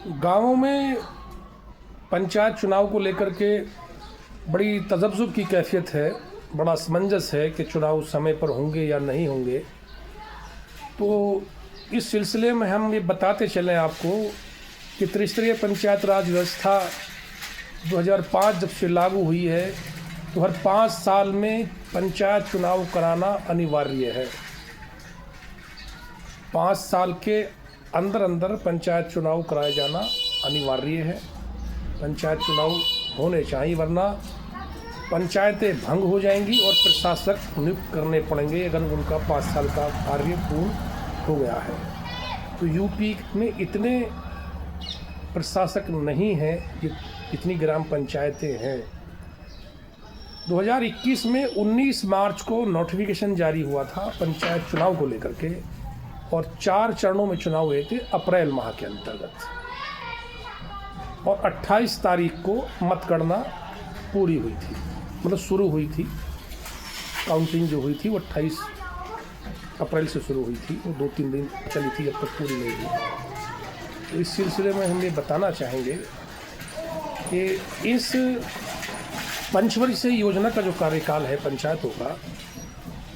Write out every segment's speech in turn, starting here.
गाँवों में पंचायत चुनाव को लेकर के बड़ी तज़ब्ज़ुब की कैफ़ियत है, बड़ा असमंजस है कि चुनाव समय पर होंगे या नहीं होंगे। तो इस सिलसिले में हम ये बताते चलें आपको कि त्रिस्तरीय पंचायत राज व्यवस्था 2005 जब से लागू हुई है, तो हर 5 साल में पंचायत चुनाव कराना अनिवार्य है। 5 साल के अंदर अंदर पंचायत चुनाव कराया जाना अनिवार्य है। पंचायत चुनाव होने चाहिए, वरना पंचायतें भंग हो जाएंगी और प्रशासक नियुक्त करने पड़ेंगे अगर उनका 5 साल का कार्य पूर्ण हो गया है। तो यूपी में इतने प्रशासक नहीं हैं जितनी ग्राम पंचायतें हैं। 2021 में 19 मार्च को नोटिफिकेशन जारी हुआ था पंचायत चुनाव को लेकर के, और 4 चरणों में चुनाव हुए थे अप्रैल माह के अंतर्गत, और 28 तारीख को मतगणना पूरी हुई थी, मतलब शुरू हुई थी। काउंटिंग जो हुई थी वो 28 अप्रैल से शुरू हुई थी, वो 2-3 दिन चली थी, अब तक पूरी नहीं हुई। तो इस सिलसिले में हम ये बताना चाहेंगे कि इस पंचवर्षीय योजना का जो कार्यकाल है पंचायतों का,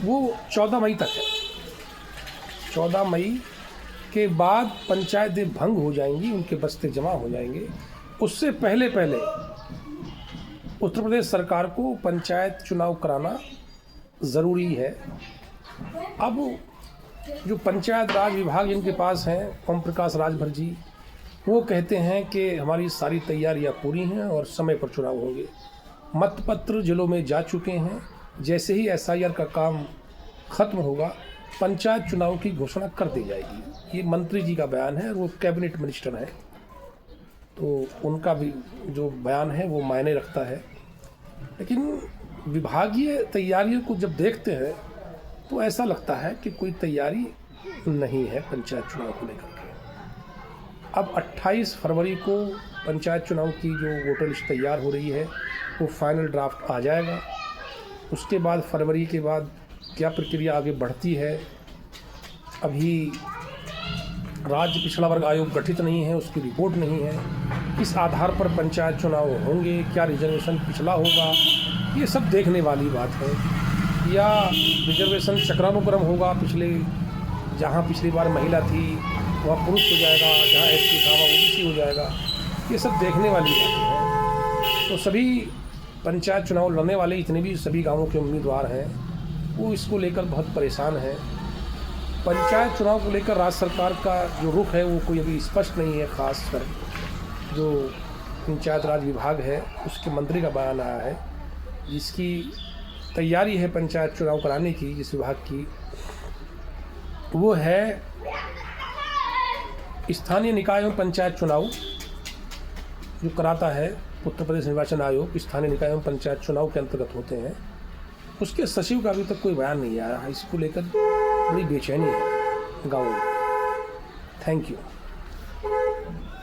वो 14 मई तक है। 14 मई के बाद पंचायतें भंग हो जाएंगी, उनके बस्ते जमा हो जाएंगे। उससे पहले उत्तर प्रदेश सरकार को पंचायत चुनाव कराना ज़रूरी है। अब जो पंचायत राज विभाग जिनके पास हैं, ओम प्रकाश राजभर जी, वो कहते हैं कि हमारी सारी तैयारियां पूरी हैं और समय पर चुनाव होंगे। मतपत्र जिलों में जा चुके हैं। जैसे ही SIR का काम ख़त्म होगा, पंचायत चुनाव की घोषणा कर दी जाएगी। ये मंत्री जी का बयान है और वो कैबिनेट मिनिस्टर है, तो उनका भी जो बयान है वो मायने रखता है। लेकिन विभागीय तैयारियों को जब देखते हैं तो ऐसा लगता है कि कोई तैयारी नहीं है पंचायत चुनाव को लेकर के। अब 28 फरवरी को पंचायत चुनाव की जो वोटर लिस्ट तैयार हो रही है, वो फाइनल ड्राफ्ट आ जाएगा। उसके बाद फरवरी के बाद क्या प्रक्रिया आगे बढ़ती है, अभी राज्य पिछड़ा वर्ग आयोग गठित नहीं है, उसकी रिपोर्ट नहीं है। किस आधार पर पंचायत चुनाव होंगे, क्या रिजर्वेशन पिछड़ा होगा, ये सब देखने वाली बात है। या रिजर्वेशन चक्रानुक्रम होगा, जहाँ पिछली बार महिला थी वहाँ पुरुष हो जाएगा, जहाँ SC था वहाँ OBC हो जाएगा, ये सब देखने वाली बातें हैं। तो सभी पंचायत चुनाव लड़ने वाले जितने भी सभी गाँवों के उम्मीदवार हैं, वो इसको लेकर बहुत परेशान हैं। पंचायत चुनाव को लेकर राज्य सरकार का जो रुख है वो कोई अभी स्पष्ट नहीं है। खासकर जो पंचायत राज विभाग है उसके मंत्री का बयान आया है, जिसकी तैयारी है पंचायत चुनाव कराने की, जिस विभाग की, वो है स्थानीय निकाय एवं पंचायत चुनाव जो कराता है उत्तर प्रदेश निर्वाचन आयोग। स्थानीय निकाय एवं पंचायत चुनाव के अंतर्गत होते हैं। उसके सचिव का अभी तक कोई बयान नहीं आया। इसको लेकर बड़ी बेचैनी है गाँव में। Thank you.